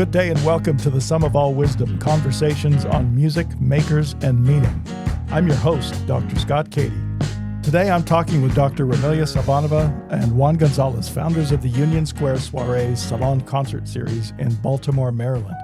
Good day and welcome to the Sum of All Wisdom, conversations on music, makers, and meaning. I'm your host, Dr. Scott Catey. Today I'm talking with Dr. Ramilya Saubanova and Juan Gonzalez, founders of the Union Square Soirée Salon concert series in Baltimore, Maryland.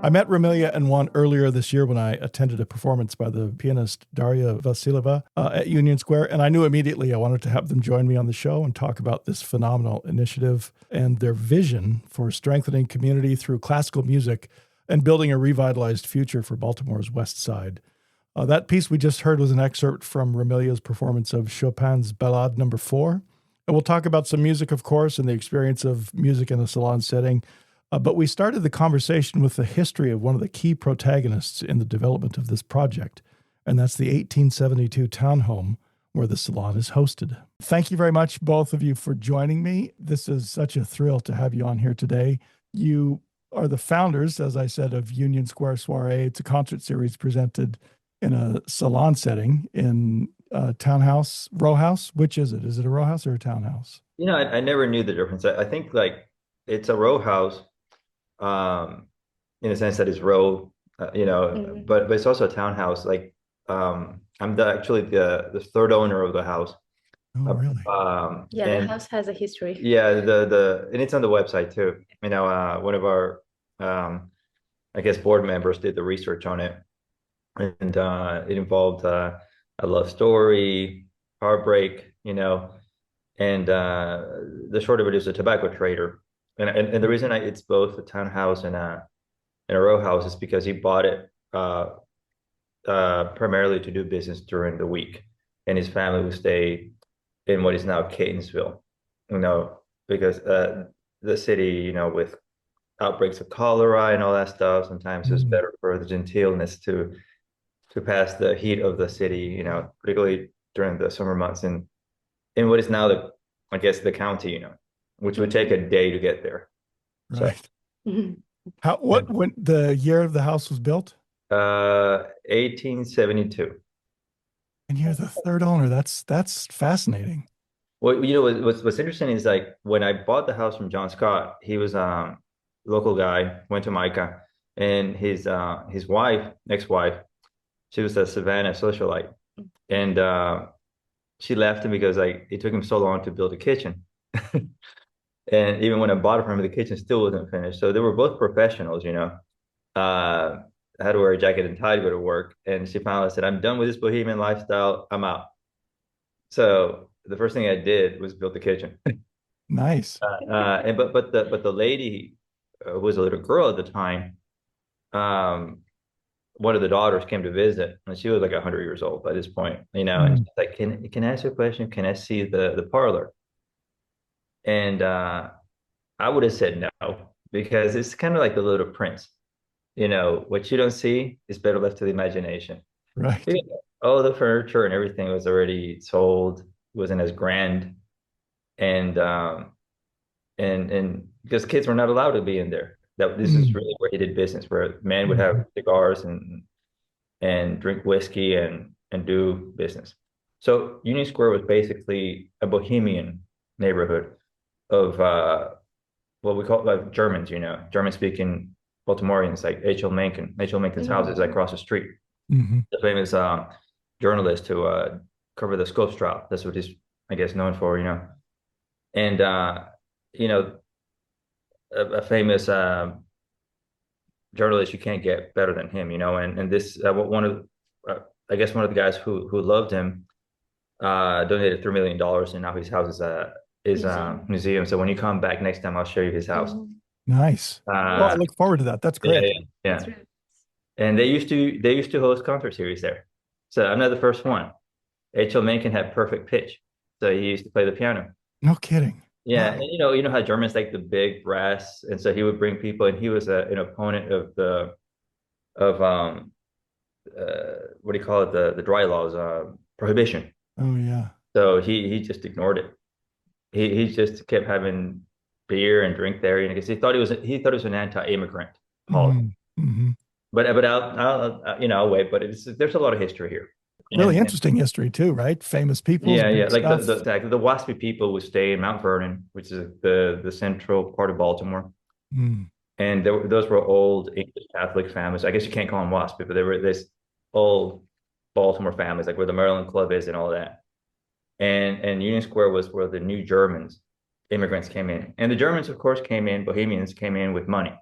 I met Ramilya and Juan earlier this year when I attended a performance by the pianist Daria Vasilyeva at Union Square, and I knew immediately I wanted to have them join me on the show and talk about this phenomenal initiative and their vision for strengthening community through classical music and building a revitalized future for Baltimore's West Side. That piece we just heard was an excerpt from Ramilya's performance of Chopin's Ballade No. 4, and we'll talk about some music, of course, and the experience of music in a salon setting. But we started the conversation with the history of one of the key protagonists in the development of this project, and that's the 1872 townhome where the salon is hosted. Thank you very much, both of you, for joining me. This is such a thrill to have you on here today. You are the founders, as I said, of Union Square Soirée. It's a concert series presented in a salon setting in a townhouse, rowhouse. Which is it? Is it a rowhouse or a townhouse? You know, I never knew the difference. I think like it's a row house, in a sense that it's row, but it's also a townhouse. Like, I'm actually the third owner of the house. Oh, really? Yeah, the house has a history. Yeah, and it's on the website too. You know, one of our, I guess, board members did the research on it, and it involved a love story, heartbreak, and the short of it is a tobacco trader. And the reason it's both a townhouse and a row house is because he bought it primarily to do business during the week, and his family would stay in what is now Catonsville, because the city, with outbreaks of cholera and all that stuff, sometimes it's better for the genteelness to pass the heat of the city, particularly during the summer months in what is now the county, which would take a day to get there. Right. So, when the year of the house was built? 1872. And you're the third owner. That's fascinating. Well, what's interesting is like when I bought the house from John Scott, he was a local guy, went to Micah, and his ex-wife, she was a Savannah socialite, and she left him because it took him so long to build a kitchen. And even when I bought it from him, the kitchen still wasn't finished. So they were both professionals, I had to wear a jacket and tie to go to work. And she finally said, "I'm done with this bohemian lifestyle. I'm out." So the first thing I did was build the kitchen. Nice. But the lady who was a little girl at the time, one of the daughters came to visit, and she was like 100 years old by this point, and she's like, "Can I ask you a question? Can I see the parlor?" And I would have said no, because it's kind of like the Little Prince. What you don't see is better left to the imagination. Right. All the furniture and everything was already sold, wasn't as grand. And because kids were not allowed to be in there. That this is really where he did business, where men would have cigars and drink whiskey and do business. So Union Square was basically a bohemian neighborhood of what we call like Germans, German speaking Baltimoreans, like H.L. Mencken. H.L. Mencken's house is like across the street. The famous journalist who covered the Scopes trial. That's what he's, I guess, known for, And a famous journalist, you can't get better than him, And this one of I guess one of the guys who loved him donated $3 million, and now his house is a museum. So when you come back next time, I'll show you his house. Nice. I look forward to that. That's great. Yeah. That's right. And they used to host concert series there. So I'm not the first one. H.L. Mencken had perfect pitch, so he used to play the piano. No kidding. Yeah, wow. And you know how Germans like the big brass, and so he would bring people, and he was an opponent of what do you call it, the dry laws, prohibition. Oh yeah. So he just ignored it. He just kept having beer and drink there, because he thought it was an anti-immigrant policy. But I'll wait. But there's a lot of history here. Really interesting history too, right? Famous people. Yeah. Like the WASPy people would stay in Mount Vernon, which is the central part of Baltimore. And those were old English Catholic families. I guess you can't call them WASPy, but they were this old Baltimore families, like where the Maryland Club is and all that. And Union Square was where the new Germans, immigrants, came in. And the Germans, of course, Bohemians came in with money.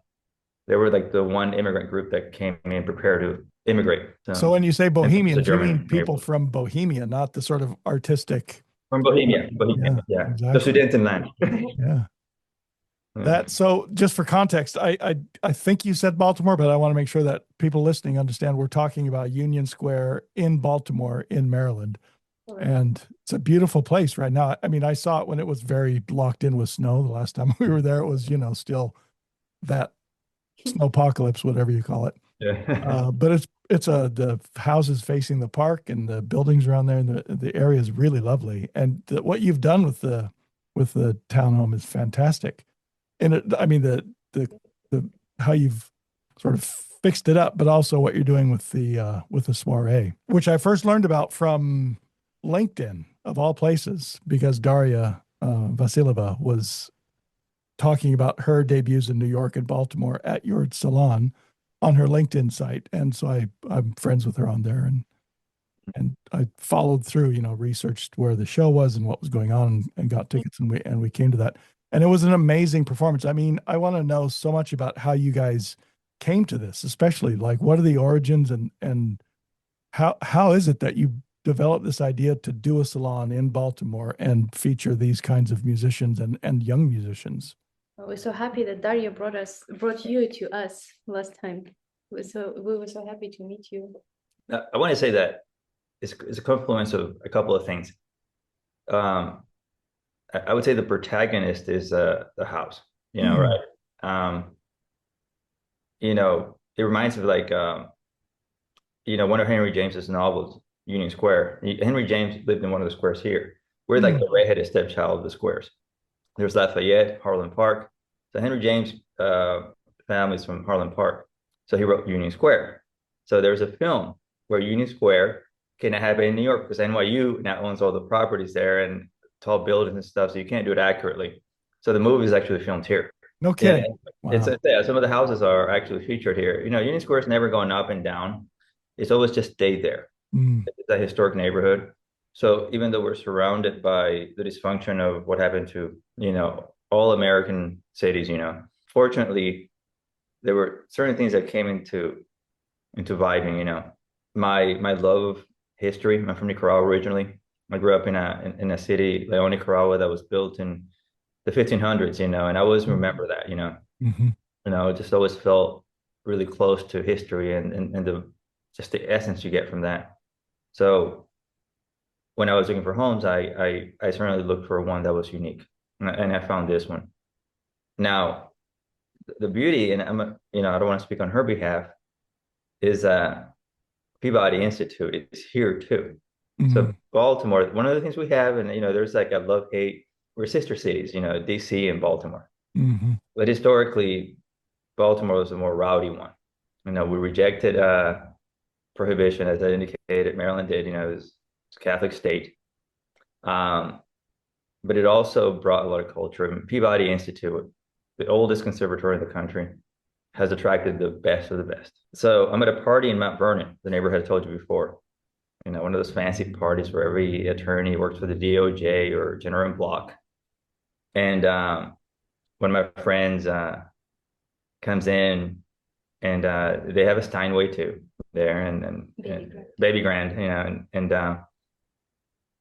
They were like the one immigrant group that came in prepared to immigrate. So when you say Bohemians, you mean people from Bohemia, not the sort of artistic. From Bohemia. Yeah. Exactly. The Sudetenland. Yeah. So just for context, I think you said Baltimore, but I want to make sure that people listening understand we're talking about Union Square in Baltimore in Maryland. And it's a beautiful place right now. I mean, I saw it when it was very locked in with snow. The last time we were there, it was, still that snowpocalypse, whatever you call it. Yeah. But it's the houses facing the park and the buildings around there, and the area is really lovely. And what you've done with the townhome is fantastic. And the how you've sort of fixed it up, but also what you're doing with the soiree, which I first learned about from LinkedIn of all places, because Daria Vasileva was talking about her debuts in New York and Baltimore at your salon on her LinkedIn site. And so I'm friends with her on there, and I followed through, researched where the show was and what was going on, and got tickets, and we came to that. And it was an amazing performance. I mean, I want to know so much about how you guys came to this, especially like what are the origins, and how is it that you developed this idea to do a salon in Baltimore and feature these kinds of musicians and young musicians? We're so happy that Daria brought you to us last time. We were so happy to meet you. I want to say that it's a confluence of a couple of things. I would say the protagonist is the house, right? It reminds me of like, one of Henry James's novels, Union Square. Henry James lived in one of the squares here. We're like the redheaded stepchild of the squares. There's Lafayette, Harlem Park. So Henry James' family's from Harlem Park. So he wrote Union Square. So there's a film where Union Square cannot happen in New York because NYU now owns all the properties there and tall buildings and stuff. So you can't do it accurately. So the movie is actually filmed here. No kidding. Wow. Some of the houses are actually featured here. Union Square's never gone up and down. It's always just stayed there. It's a historic neighborhood. So even though we're surrounded by the dysfunction of what happened to, all American cities, fortunately, there were certain things that came into vibing, my love of history. I'm from Nicaragua originally. I grew up in a city, León, Nicaragua, that was built in the 1500s, and I always remember that, it just always felt really close to history and just the essence you get from that. So when I was looking for homes, I certainly looked for one that was unique, and I found this one. Now, the beauty, and I don't want to speak on her behalf, is Peabody Institute is here too. So Baltimore, one of the things we have, and there's like a love-hate, we're sister cities, DC and Baltimore. But historically, Baltimore was the more rowdy one. We rejected prohibition, as I indicated. Maryland did. It's a Catholic state. But it also brought a lot of culture. And Peabody Institute, the oldest conservatory in the country, has attracted the best of the best. So I'm at a party in Mount Vernon, the neighborhood I told you before. One of those fancy parties where every attorney works for the DOJ or General Block. And one of my friends comes in, and they have a Steinway too there, and Baby Grand, and I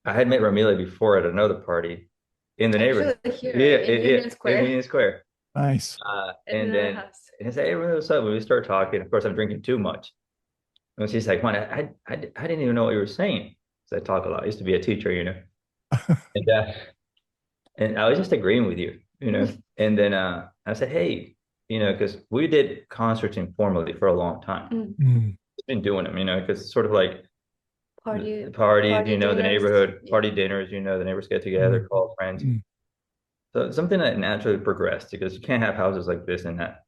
had met Ramilya before at another party in the neighborhood. Here, in Union Square. In Union Square. Nice. And then I said, "Hey, what's up?" When we start talking, of course, I'm drinking too much. And she's like, "Juan, I didn't even know what you were saying." Because I talk a lot. I used to be a teacher, and I was just agreeing with you, And then I said, "Hey, because we did concerts informally for a long time. We've been doing them, because it's sort of like parties, the neighborhood party dinners, the neighbors get together, call friends." So it's something that naturally progressed, because you can't have houses like this and not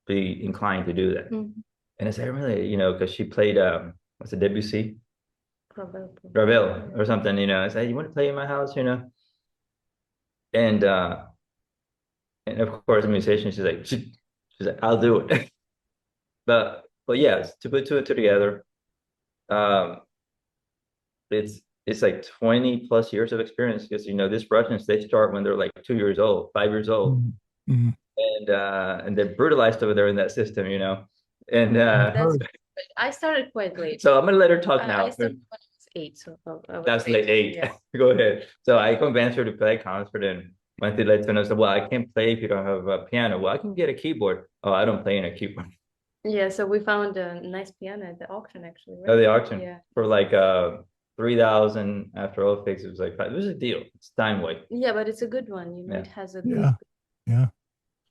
be inclined to do that. And I said, really, because she played, what's it, Debussy? Ravel or something, I said, "You want to play in my house, And of course, the musician, she's like, "I'll do it." But yeah, to put two and two together, it's like 20 plus years of experience, because these Russians, they start when they're like 2 years old, 5 years old, and they're brutalized over there in that system, And I started quite late. So I'm gonna let her talk now. I started when I was 8, so that's late 8. Yeah. Go ahead. So I convinced her to play concert, and went to let her. Said, "Well, I can't play if you don't have a piano." "Well, I can get a keyboard." "Oh, I don't play in a keyboard." Yeah, so we found a nice piano at the auction, actually. Right? Oh, the auction. Yeah. For like 3,000 after all fixed. It was like, it was a deal. It's Steinway. Yeah, but it's a good one. It has a good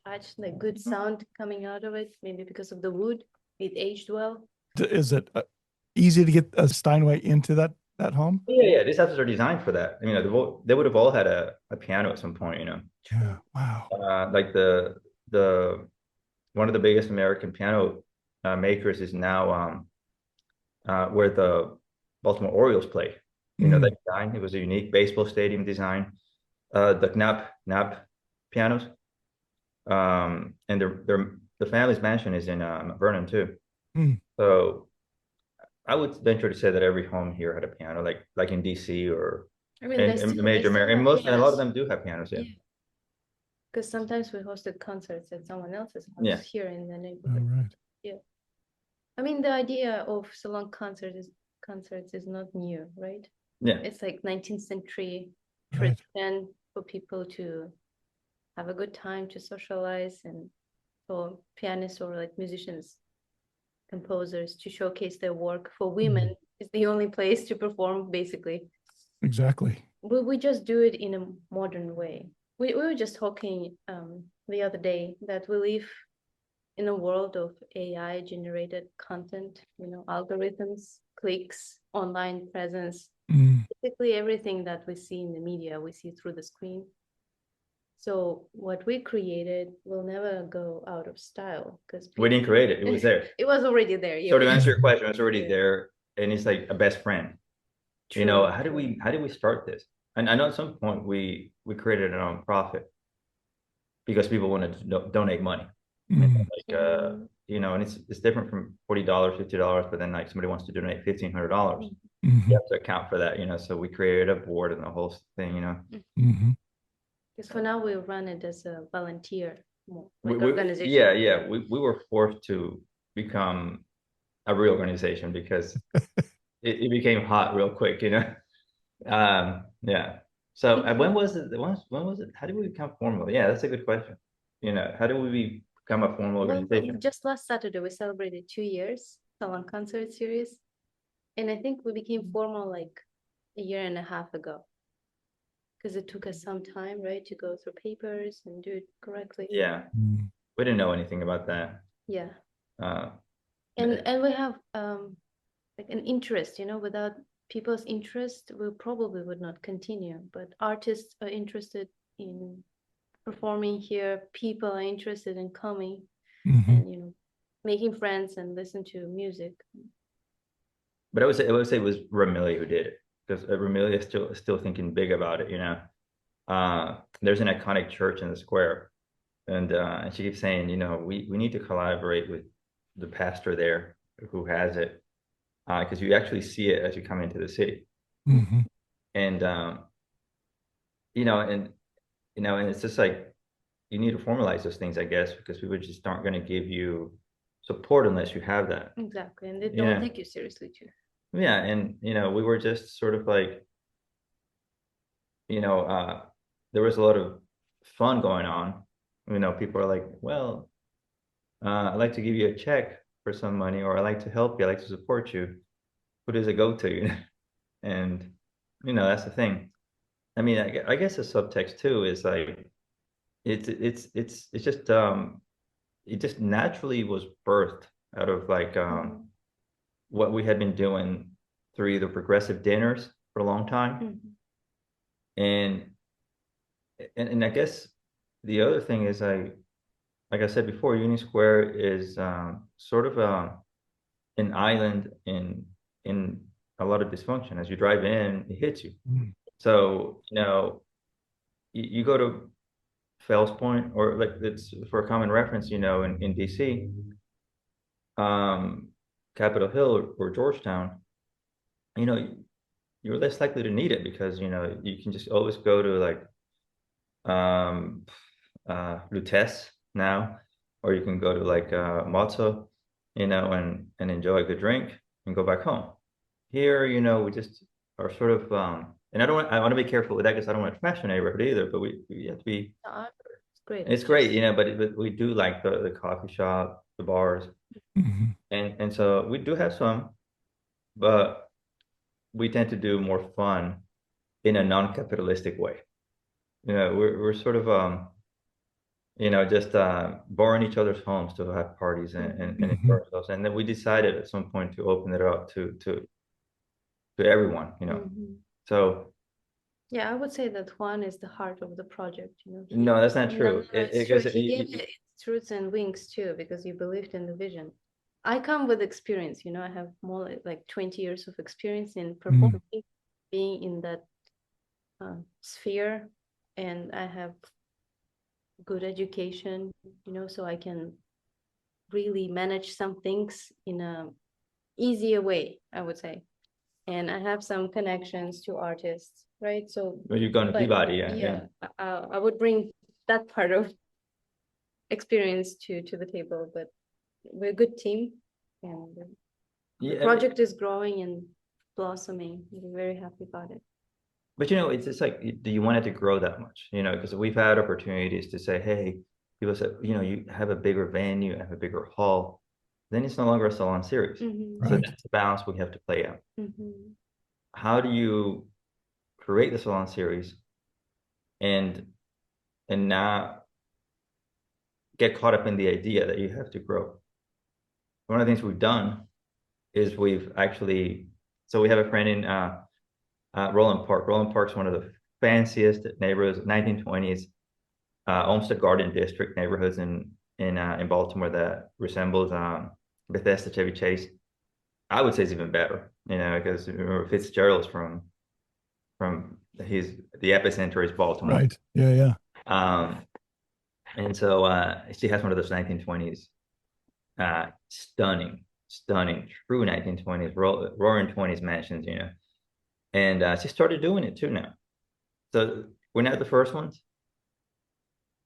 touch, like good sound coming out of it. Maybe because of the wood, it aged well. Is it easy to get a Steinway into that home? Yeah. These houses are designed for that. They would have all had a piano at some point. Yeah. Wow. Like the one of the biggest American piano makers is now where the Baltimore Orioles play. That design. It was a unique baseball stadium design. The Knapp pianos. And the family's mansion is in Vernon too. So I would venture to say that every home here had a piano, like in DC or in major America. And a lot of them do have pianos. Yeah. Because sometimes we hosted concerts at someone else's house here in the neighborhood. Oh, right. Yeah. I mean, the idea of salon concerts is not new, right? Yeah. It's like 19th century Right. trend for people to have a good time, to socialize, and for pianists or like musicians, composers, to showcase their work. For women, it's the only place to perform, basically. Exactly. We just do it in a modern way. We were just talking the other day that we live in a world of AI generated content, algorithms, clicks, online presence. Basically everything that we see in the media, we see through the screen. So what we created will never go out of style, because we didn't create it. It was there. It was already there. So to answer your question, it's already there, and it's like a best friend. True. How did we start this? And I know at some point we created a nonprofit because people wanted to donate money. And it's different from $40, $50, but then like somebody wants to donate $1,500. You have to account for that, So we created a board and the whole thing, Because for now we run it as a volunteer organization. Yeah. We were forced to become a real organization because it became hot real quick, Yeah. So when was it? When was it? How did we become formal? Yeah, that's a good question. How do we become a formal organization? Well, just last Saturday we celebrated 2 years salon concert series, and I think we became formal like a year and a half ago, because it took us some time, right, to go through papers and do it correctly. Yeah, we didn't know anything about that. Yeah. And we have like an interest, without people's interest, we probably would not continue. But artists are interested in performing here. People are interested in coming. and, you know, making friends and listen to music. But I would say it was Ramilya who did it, because Ramilya is still thinking big about it, you know. There's an iconic church in the square, and she keeps saying, you know, we need to collaborate with the pastor there who has it, because you actually see it as you come into the city. And you know, and it's just like you need to formalize those things, I guess, because people just aren't going to give you support unless you have that. Exactly, and they don't take you seriously too. Yeah, and you know, we were just sort of like, you know, there was a lot of fun going on. You know, people are like, well, I'd like to give you a check for some money, or I'd like to help you, I'd like to support you. Who does it go to? You know? And you know, that's the thing. I mean, I guess the subtext too is like it's just it just naturally was birthed out of like what we had been doing through either progressive dinners for a long time, and I guess the other thing is like I said before, Union Square is sort of an island in a lot of dysfunction. As you drive in, it hits you. So you know, you go to Fells Point, or like it's for a common reference, you know, in DC, Capitol Hill or Georgetown, you know, you're less likely to need it because, you know, you can just always go to like Lutece now, or you can go to like Mozzo, you know, and enjoy a good drink and go back home. Here, you know, we just are sort of and I want to be careful with that because I don't want to trash the neighborhood either, but we have to be. It's great. It's great, you know, but we do like the coffee shop, the bars, and so we do have some, but we tend to do more fun in a non-capitalistic way. You know, we're sort of you know, just borrowing each other's homes to have parties and enjoy ourselves. And then we decided at some point to open it up to everyone, you know. So yeah, I would say that Juan is the heart of the project, you know. no, that's not true. It's true. He gave it its roots and wings too, because you believed in the vision. I come with experience, you know, I have more like 20 years of experience in performing, being in that sphere, and I have good education, you know, so I can really manage some things in a easier way, I would say. And I have some connections to artists, right? So well, you're going to Peabody, yeah. I would bring that part of experience to the table, but we're a good team, and the project is growing and blossoming. We're very happy about it. But you know, it's just like, do you want it to grow that much? You know, because we've had opportunities to say, hey, people said, you know, you have a bigger venue, have a bigger hall, then it's no longer a salon series. So that's the balance we have to play out. How do you create the salon series and not get caught up in the idea that you have to grow? One of the things we've done is we've actually, so we have a friend in Roland Park. Roland Park's one of the fanciest neighborhoods, 1920s Olmsted Garden District neighborhoods in Baltimore that resembles Bethesda, Chevy Chase. I would say it's even better, you know, because remember Fitzgerald's from he's the epicenter is Baltimore. Right. Yeah. And so she has one of those 1920s, stunning, true 1920s, roaring 20s mansions, you know. And she started doing it too now. So we're not the first ones,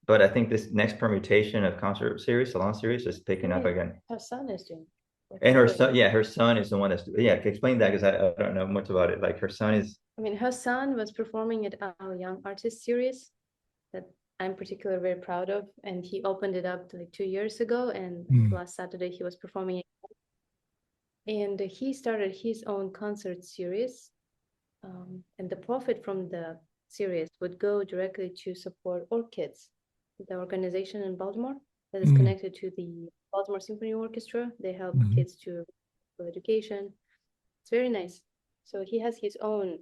but I think this next permutation of concert series, salon series, is picking up again. Her son is doing. And her son, her son is the one that's, explain that because I don't know much about it. Like her son is. I mean, her son was performing at our Young Artist series that I'm particularly very proud of. And he opened it up like 2 years ago. And last Saturday he was performing. And he started his own concert series. And the profit from the series would go directly to support Orchids, the organization in Baltimore that is connected to the Baltimore Symphony Orchestra. They help kids to education. It's very nice. So he has his own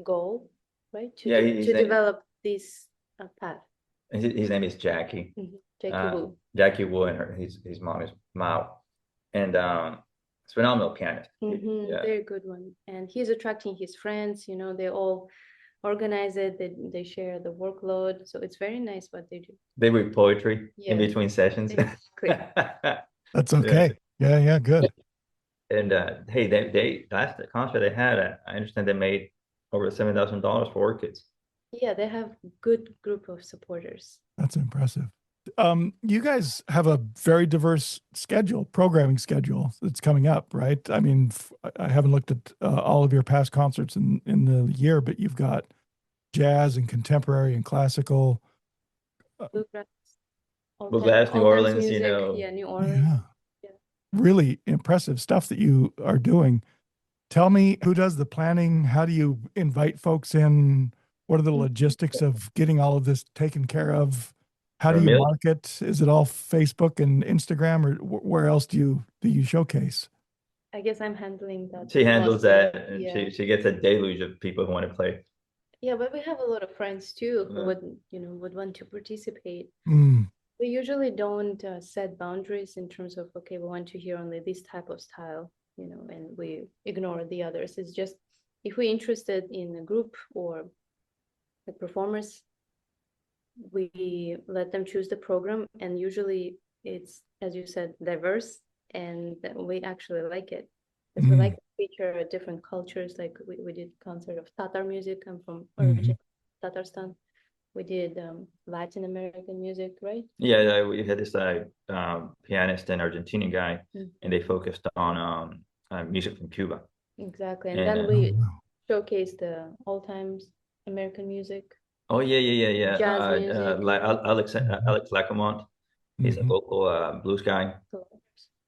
goal, right? To develop this path. His name is Jackie. Jackie Wu. Jackie Wu and his mom is Mao, and it's a phenomenal pianist. Yeah. Very good one, and he's attracting his friends. They all organize it. They share the workload, so it's very nice what they do. They read poetry in between sessions. Exactly. That's okay. Yeah, good. And hey, they last concert they had, I understand they made over $7,000 for orchids. Yeah, they have good group of supporters. That's impressive. You guys have a very diverse programming schedule that's coming up, right? I mean, I haven't looked at all of your past concerts in the year, but you've got jazz and contemporary and classical. Bluegrass, New Orleans, music. Yeah, New Orleans. Yeah. Really impressive stuff that you are doing. Tell me, who does the planning? How do you invite folks in? What are the logistics of getting all of this taken care of? How do you market? Is it all Facebook and Instagram, or where else do you showcase? I guess I'm handling that. She handles that, and she gets a deluge of people who want to play. Yeah, but we have a lot of friends too who would want to participate. We usually don't set boundaries in terms of, okay, we want to hear only this type of style, and we ignore the others. It's just if we're interested in a group or the performers, we let them choose the program, and usually it's, as you said, diverse, and we actually like it because we like to feature different cultures. Like we did concert of Tatar music. I'm from Tatarstan. We did Latin American music, right? Yeah, we had this pianist and Argentinian guy, and they focused on music from Cuba. Exactly, and then we showcased the all-time American music. Oh yeah. Jazz music. Alex Lacamont, he's a local blues guy.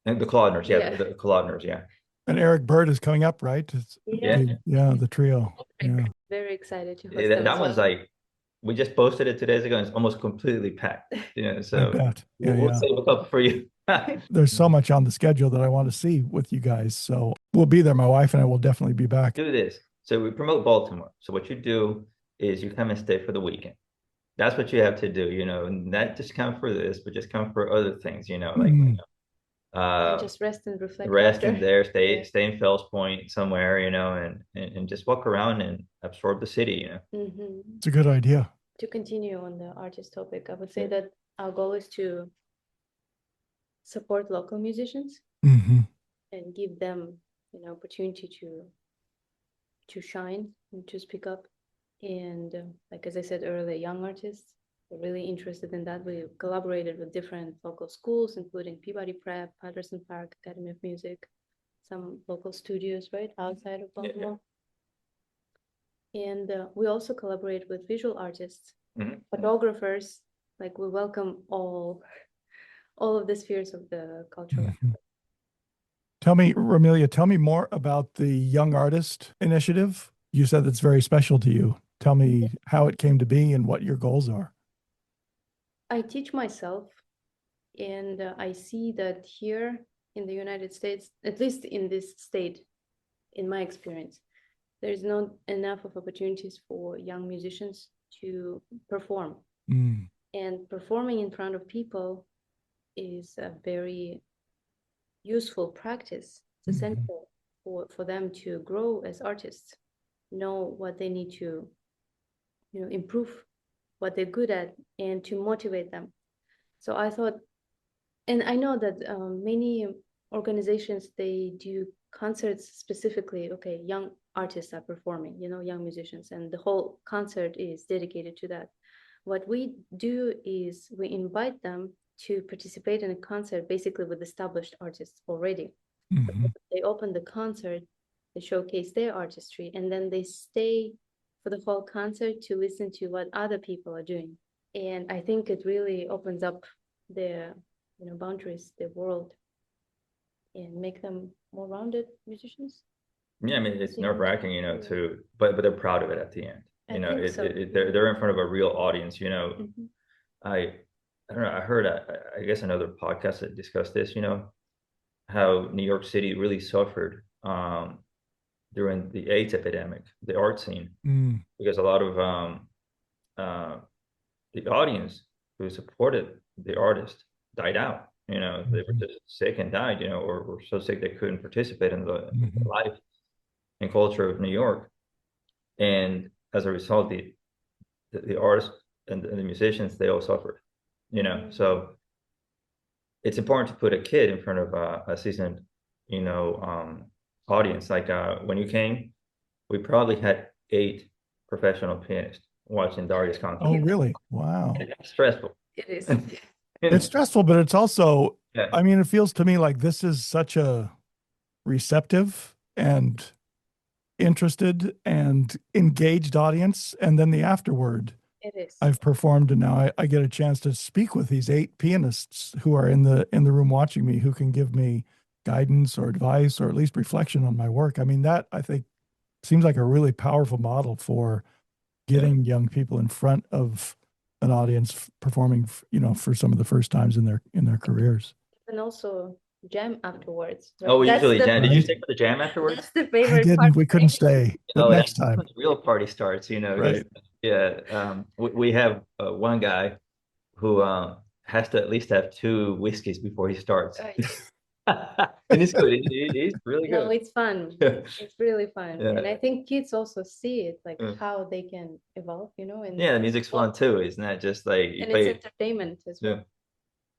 And the Claudners, the Claudners, yeah. And Eric Bird is coming up, right? The trio. Yeah. Very excited to host them. That one's like, we just posted it 2 days ago, and it's almost completely packed. So I bet. We'll save a couple for you. There's so much on the schedule that I want to see with you guys. So we'll be there. My wife and I will definitely be back. Do this. So we promote Baltimore. So what you do is you come and stay for the weekend. That's what you have to do, and not just come for this, but just come for other things, and just rest and reflect. In there, stay in Fells Point somewhere, and just walk around and absorb the city, It's a good idea. To continue on the artist topic, I would say that our goal is to support local musicians and give them opportunity to shine and to speak up. And like as I said earlier, young artists are really interested in that. We collaborated with different local schools, including Peabody Prep, Patterson Park Academy of Music, some local studios right outside of Baltimore. And we also collaborate with visual artists, photographers. Like we welcome all of the spheres of the cultural. Tell me, Ramilya, more about the Young Artist Initiative. You said it's very special to you. Tell me how it came to be and what your goals are. I teach myself, and I see that here in the United States, at least in this state, in my experience, there's not enough of opportunities for young musicians to perform. And performing in front of people is a very useful practice. It's essential for them to grow as artists, know what they need to improve, what they're good at, and to motivate them. So I thought, and I know that many organizations, they do concerts specifically, okay, young artists are performing, young musicians, and the whole concert is dedicated to that. What we do is we invite them to participate in a concert basically with established artists already. They open the concert, they showcase their artistry, and then they stay for the whole concert to listen to what other people are doing. And I think it really opens up their boundaries, their world, and make them more rounded musicians. Yeah, I mean, it's nerve-wracking, but they're proud of it at the end. They're in front of a real audience. I don't know. I heard, I guess, another podcast that discussed this. How New York City really suffered during the AIDS epidemic, the art scene, because a lot of the audience who supported the artist died out. They were Mhm. just sick and died, or were so sick they couldn't participate in the Mhm. life and culture of New York. And as a result, the artists and the musicians, they all suffered, So it's important to put a kid in front of a seasoned, audience. Like when you came, we probably had 8 professional pianists watching Darius Oh, concert. really? Wow. It's stressful. It is. It's stressful, but it's also, Yeah. I mean, it feels to me like this is such a receptive and interested and engaged audience. And then the afterward, It is. I've performed, and now I get a chance to speak with these 8 pianists who are in the room watching me, who can give me guidance or advice or at least reflection on my work. I mean, that I think seems like a really powerful model for getting young people in front of an audience performing, for some of the first times in their careers. And also jam afterwards. Oh, That's usually the jam. Did you Right. stay for the jam afterwards? that's the I favorite part didn't. We for couldn't me. stay, but Oh, next that's time. when the real party starts, Right. Yeah. We have one guy who has to at least have 2 whiskeys before he starts. And he's good. He's really No, good. it's fun. Yeah. It's really fun. Yeah. And I think kids also see it, like Mm. how they can evolve, and Yeah, the music's fun too. It's not just like you and play it's entertainment as Yeah. well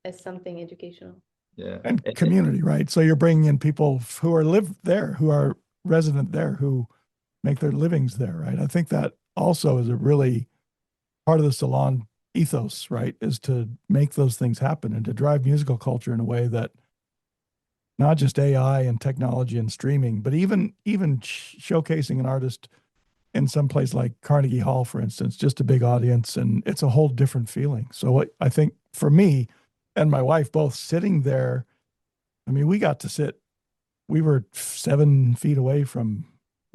as something educational. Yeah. And community, right? So you're bringing in people who are live there, who are resident there, who make their livings there, right? I think that also is a really part of the salon ethos, right? Is to make those things happen and to drive musical culture in a way that not just AI and technology and streaming, but even showcasing an artist in some place like Carnegie Hall, for instance, just a big audience, and it's a whole different feeling. So I think for me and my wife both sitting there, I mean, we got to sit. We were 7 feet away from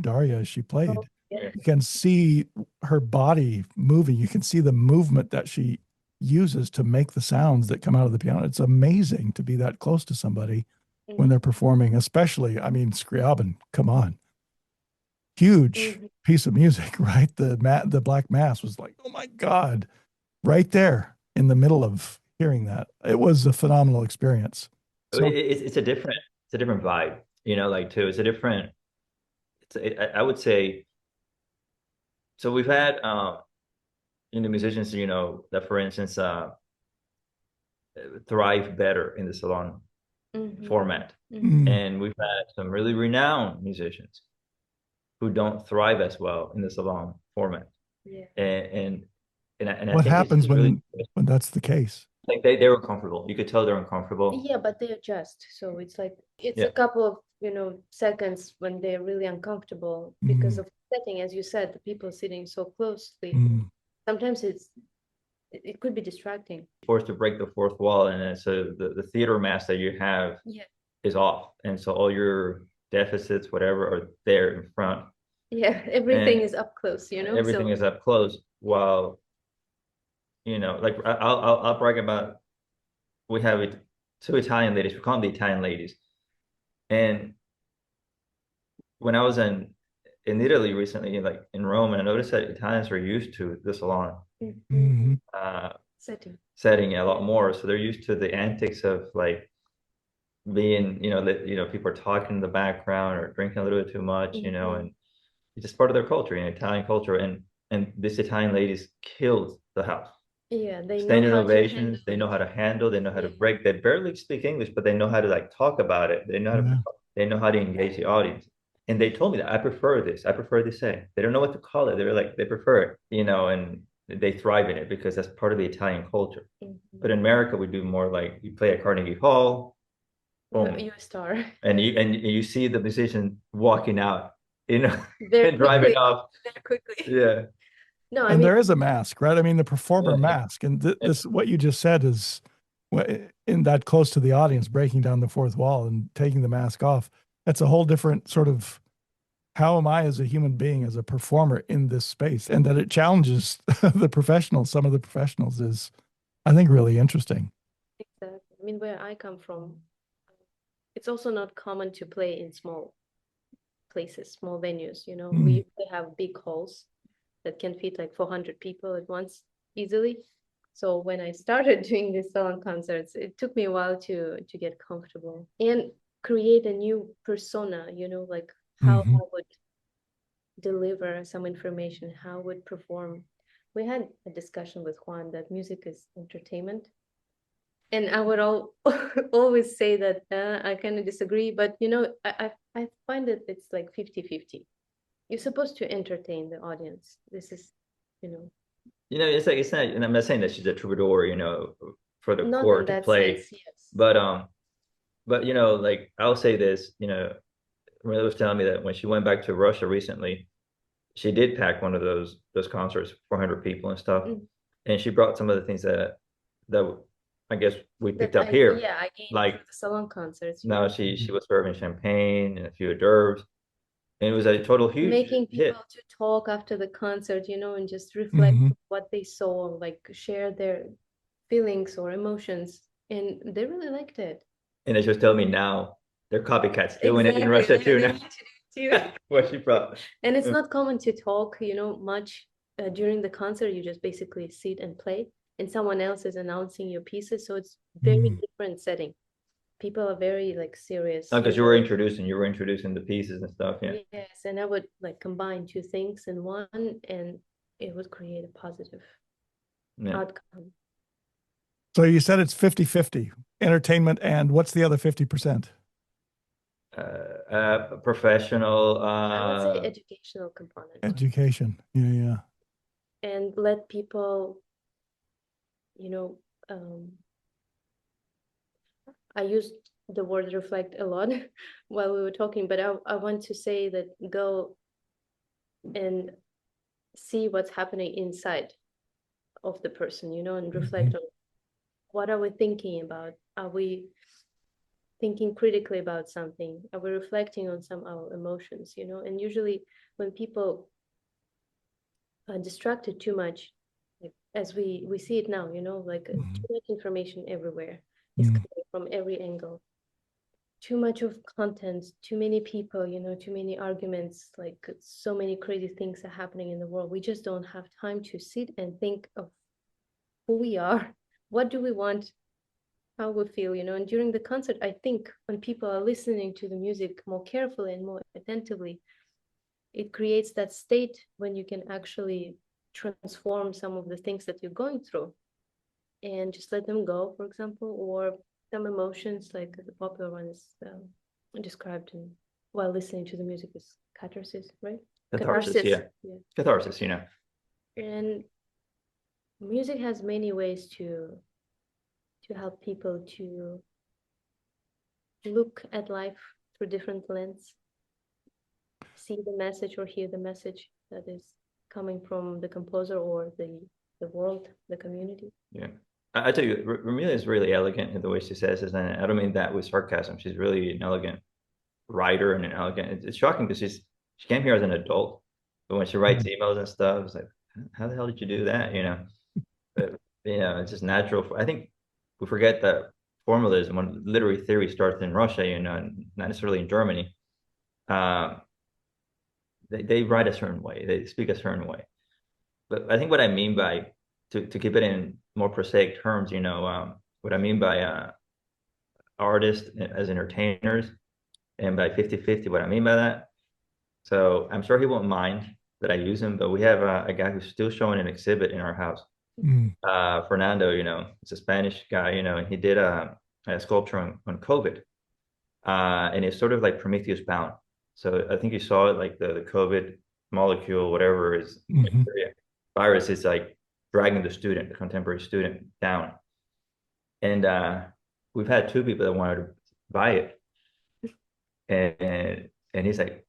Daria as she played. Oh, yeah. You can see her body moving. You can see the movement that she uses to make the sounds that come out of the piano. It's amazing to be that close to somebody when they're performing, especially, I mean, Scriabin, come on. Huge piece of music, right? The Black Mass was like, oh my God, right there in the middle of hearing that. It was a phenomenal experience. So It's a different vibe, like too. It's a different. I would say. So we've had musicians, that for instance thrive better in the salon format, and we've had some really renowned musicians who don't thrive as well in the salon format. Yeah. And I what think happens it's really when that's the case? like they were uncomfortable. You could tell they're uncomfortable. Yeah, but they adjust. So it's like it's Yeah. a couple of seconds when they're really uncomfortable because of setting, as you said, the people sitting so closely. Sometimes it could be distracting. Forced to break the fourth wall, and then so the theater mass that you have is off, and so all your deficits, whatever, are there in front. Yeah, everything is up close, Everything is up close. While like I'll brag about, we have 2 Italian ladies. We call them the Italian ladies. And when I was in Italy recently, like in Rome, and I noticed that Italians are used to the salon setting a lot more. So they're used to the antics of like being, that people are talking in the background or drinking a little bit too much, and it's just part of their culture, Italian culture. And these Italian ladies killed the house. Yeah, they Standing know how to ovations. handle They know it. how to handle. They know how to break. They barely speak English, but they know how to like talk about it. They know how to engage the audience. And they told me that I prefer this. I prefer this setting. They don't know what to call it. They're like, they prefer it, and they thrive in it because that's part of the Italian culture. But in America, we do more like you play at Carnegie Hall, boom, You're a star. and you see the musician walking out, Very and driving quickly. off. Very quickly. Yeah. No, I And mean, there is a mask, right? I mean, the performer Yeah. mask, and this what you just said is in that close to the audience, breaking down the fourth wall and taking the mask off. That's a whole different sort of how am I as a human being, as a performer in this space, and that it challenges the professionals. Some of the professionals is, I think, really interesting. exactly. I mean, where I come from, it's also not common to play in small places, small venues. We usually have big halls that can fit like 400 people at once easily. So when I started doing these salon concerts, it took me a while to get comfortable and create a new persona, you know, like how I would deliver some information, how I would perform. We had a discussion with Juan that music is entertainment. And I would always say that I kind of disagree, but you know, I find that it's like 50-50. You're supposed to entertain the audience. This is, you know. You know, it's like, it's not, and I'm not saying that she's a troubadour, you know, for the Not court in to that play, sense, yes. but you know, like I'll say this, you know, Ramilya was telling me that when she went back to Russia recently, she did pack one of those concerts, 400 people and stuff, and she brought some of the things that I guess we picked up here. Yeah, I gained like the salon concerts. now she was serving champagne and a few hors d'oeuvres, and it was a total huge Making people hit. to talk after the concert, you know, and just reflect what they saw, like share their feelings or emotions, and they really liked it. And they just tell me now they're copycats doing it in Russia too now. What she brought. And it's not common to talk, you know, much during the concert. You just basically sit and play, and someone else is announcing your pieces. So it's very different setting. People are very like serious. Because you were introducing the pieces and stuff. Yeah. Yes, and I would like combine two things in one, and it would create a positive outcome. So you said it's 50-50 entertainment, and what's the other 50%? Professional. I would say educational component. Education. Yeah. And let people, you know, I used the word reflect a lot while we were talking, but I want to say that go and see what's happening inside of the person, you know, and reflect on what are we thinking about? Are we thinking critically about something? Are we reflecting on some of our emotions, you know? And usually when people are distracted too much, like, as we see it now, you know, like too much information everywhere. It's coming from every angle. Too much of content, too many people, you know, too many arguments, like so many crazy things are happening in the world. We just don't have time to sit and think of who we are, what do we want, how we feel, you know. And during the concert, I think when people are listening to the music more carefully and more attentively, it creates that state when you can actually transform some of the things that you're going through and just let them go, for example, or some emotions, like the popular one is described while listening to the music is catharsis, right? Catharsis. Yeah. Catharsis, you know. And music has many ways to help people to look at life through different lens, see the message or hear the message that is coming from the composer or the world, the community. Yeah. I tell you, Ramilya is really elegant in the way she says this, and I don't mean that with sarcasm. She's really an elegant writer and an elegant. It's shocking because she came here as an adult, but when she writes emails and stuff, it's like, how the hell did you do that? You know, but, you know, it's just natural. I think we forget that formalism, when literary theory starts in Russia, you know, and not necessarily in Germany. They write a certain way, they speak a certain way. But I think what I mean by to keep it in more prosaic terms, you know, what I mean by artists as entertainers, and by 50-50, what I mean by that. So I'm sure he won't mind that I use him, but we have a guy who's still showing an exhibit in our house. Fernando, you know, it's a Spanish guy, you know, and he did a sculpture on COVID, and it's sort of like Prometheus bound. So I think you saw it, like the COVID molecule, whatever is virus is like dragging the contemporary student down. And we've had two people that wanted to buy it, and he's like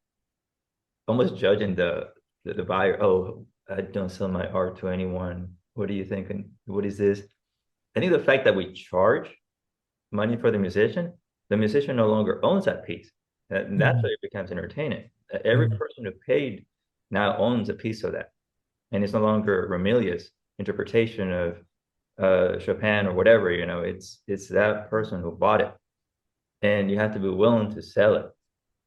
almost judging the buyer. Oh, I don't sell my art to anyone. What do you think? And what is this? I think the fact that we charge money for the musician no longer owns that piece. And that's why it becomes entertaining. Every person who paid now owns a piece of that. And it's no longer Ramilya's interpretation of Chopin or whatever, you know, it's that person who bought it. And you have to be willing to sell it.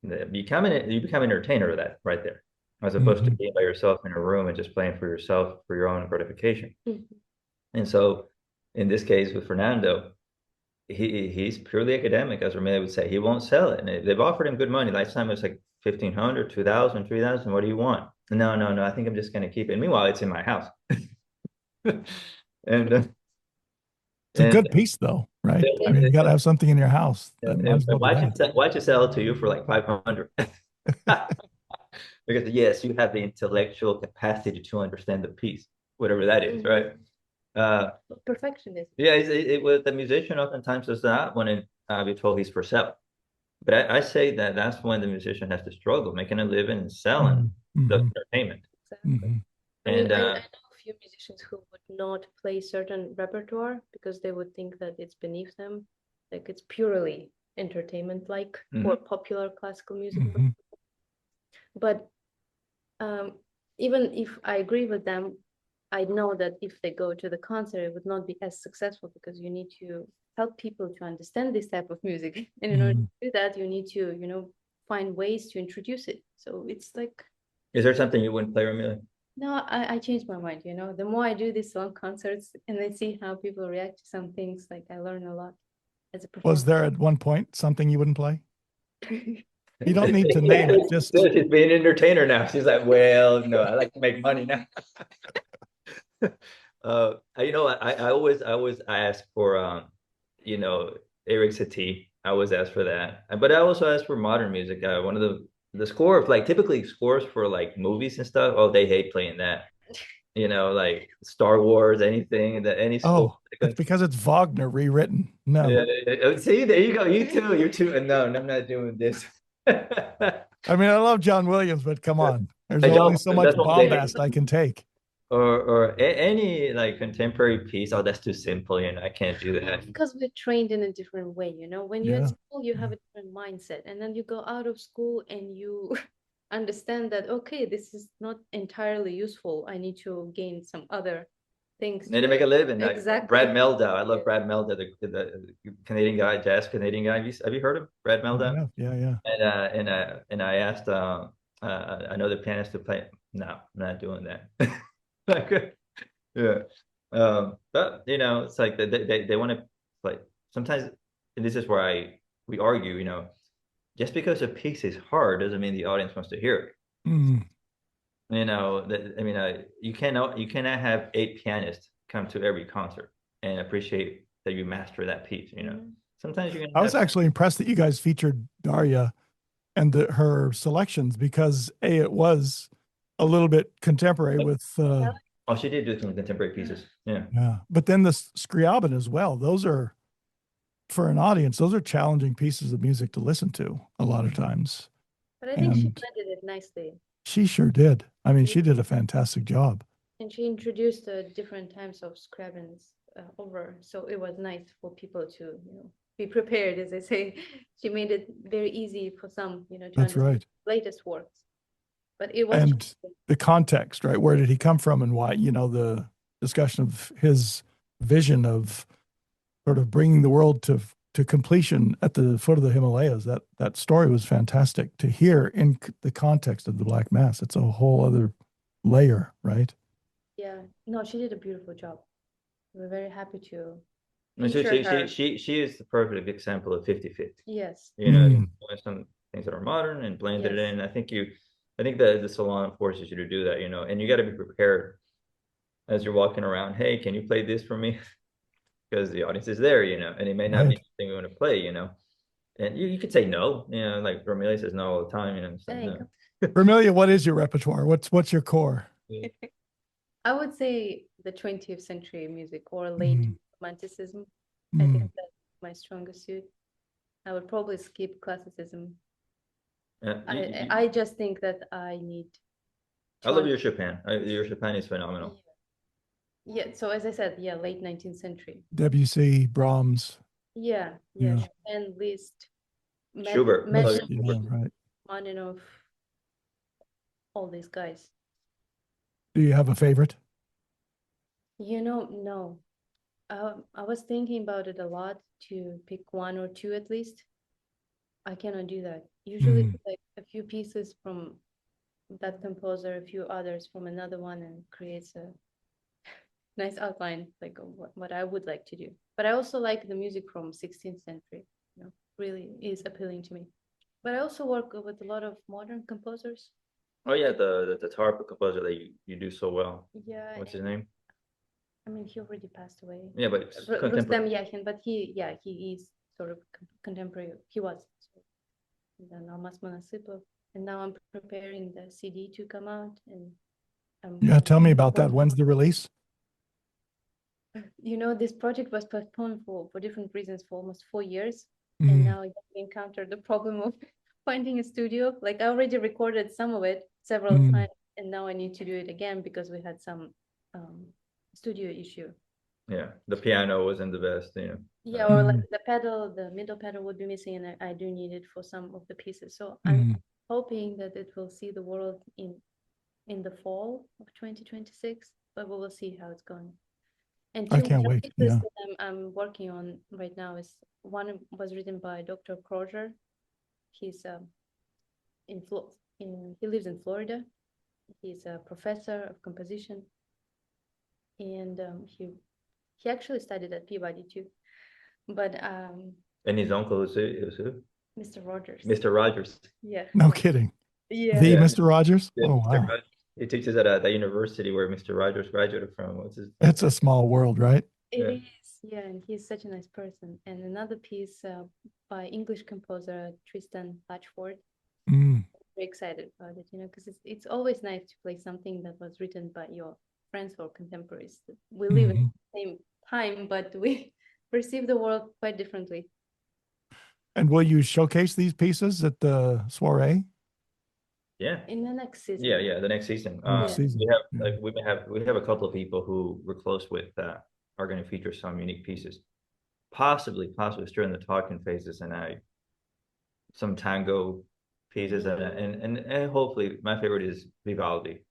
You become an entertainer of that right there, as opposed to being by yourself in a room and just playing for yourself for your own gratification. And so in this case with Fernando, he's purely academic, as Ramilya would say. He won't sell it. And they've offered him good money. Last time it was like 1,500, 2,000, 3,000. What do you want? No, no, no. I think I'm just going to keep it. Meanwhile, it's in my house. and It's a good piece, though, right? I mean, you got to have something in your house. That might as well be that. why should sell it to you for like 500? Because yes, you have the intellectual capacity to understand the piece, whatever that is, right? Perfectionist. Yeah, with the musician oftentimes does not want to be told he's for sale. But I say that that's when the musician has to struggle, making a living and selling the entertainment. Exactly. And I know a few musicians who would not play certain repertoire because they would think that it's beneath them, like it's purely entertainment-like or popular classical music. But even if I agree with them, I know that if they go to the concert, it would not be as successful because you need to help people to understand this type of music. And in order to do that, you need to, find ways to introduce it. So it's like. Is there something you wouldn't play, Ramilya? No, I changed my mind, the more I do these long concerts and I see how people react to some things, like I learn a lot as a performer. Was there at one point something you wouldn't play? You don't need to name it. Just she's being an entertainer now. She's like, well, no, I like to make money now. I always ask for Eric Satie. I always ask for that, but I also ask for modern music. One of the score of like typically scores for like movies and stuff. Oh, they hate playing that. Like Star Wars, anything any score. Oh, it's because it's Wagner rewritten. No. Yeah, see, there you go. You're too. No, I'm not doing this. I mean, I love John Williams, but come on, there's only so much bombast I can take. Or any like contemporary piece. Oh, that's too simple. I can't do that. Because we're trained in a different way. When you're at school, you have a different mindset, and then you go out of school and you understand that okay, this is not entirely useful. I need to gain some other things. Need to make a living. Exactly. Like Brad Mehldau. I love Brad Mehldau, the Canadian guy, jazz Canadian guy. Have you heard of Brad Mehldau? Yeah. And I asked another pianist to play. No, I'm not doing that. Yeah. But it's like they want to like sometimes, and this is where we argue, just because a piece is hard doesn't mean the audience wants to hear it. You cannot have 8 pianists come to every concert and appreciate that you master that piece. Sometimes I was actually impressed that you guys featured Daria and her selections because it was a little bit contemporary with. Oh, she did do some contemporary pieces. Yeah. But then the Scriabin as well. Those are, for an audience, those are challenging pieces of music to listen to a lot of times. But I think she blended it nicely. She sure did. I mean, she did a fantastic job. And she introduced different types of Scriabins over, so it was nice for people to, be prepared, as I say. She made it very easy for some, to understand latest works. But it was the context, right? Where did he come from and why? The discussion of his vision of sort of bringing the world to completion at the foot of the Himalayas. That story was fantastic to hear in the context of the Black Mass. It's a whole other layer, right? Yeah. No, she did a beautiful job. We're very happy to. She is the perfect example of 50-50. Yes. Some things that are modern and blended it in. I think the salon forces you to do that, and you got to be prepared as you're walking around. Hey, can you play this for me? Because the audience is there, and it may not be anything we want to play, and you could say no, like Ramilya says no all the time, So no. Ramilya, what is your repertoire? What's your core? I would say the 20th century music or late romanticism. I think that's my strongest suit. I would probably skip classicism. I just think that I need. I love your Chopin. Your Chopin is phenomenal. Yeah. So as I said, late 19th century. Debussy, Brahms. Yeah. Chopin, Liszt, Schubert, right? Maninov, all these guys. Do you have a favorite? No. I was thinking about it a lot to pick one or two at least. I cannot do that. Usually like a few pieces from that composer, a few others from another one, and creates nice outline, like what I would like to do. But I also like the music from 16th century, really is appealing to me. But I also work with a lot of modern composers. Oh yeah, the tarp composer that you do so well. Yeah. What's his name? I mean, he already passed away. Yeah, but it's Rustem contemporary. Yakin, but he is sort of contemporary. He was. And then Almas Manasipov. And now I'm preparing the CD to come out. And Yeah, tell me about that. When's the release? This project was postponed for different reasons for almost 4 years. And now I encountered the problem of finding a studio. Like I already recorded some of it several times, and now I need to do it again because we had some studio issue. Yeah, the piano wasn't the best, Yeah, or like the middle pedal would be missing, and I do need it for some of the pieces. So I'm hoping that it will see the world in the fall of 2026, but we will see how it's going. And I two can't more wait. pieces Yeah. that I'm working on right now is one was written by Dr. Crozier. He's he lives in Florida. He's a professor of composition, and he actually studied at Peabody too. But And his uncle is who? Mr. Rogers. Mr. Rogers. Yeah. No kidding. Yeah. The Mr. Rogers? Yeah, Oh, Mr. wow. Rogers. He teaches at that university where Mr. Rogers graduated from. What's his? It's a small world, right? It is. Yeah, and he's such a nice person. And another piece by English composer Tristan Latchford. Very excited about it, because it's always nice to play something that was written by your friends or contemporaries. We live in the same time, but we perceive the world quite differently. And will you showcase these pieces at the soiree? Yeah. In the next season. Yeah, the next season. We have a couple of people who we're close with that are going to feature some unique pieces. Possibly during the talking phases, and some tango pieces, and hopefully my favorite is Vivaldi.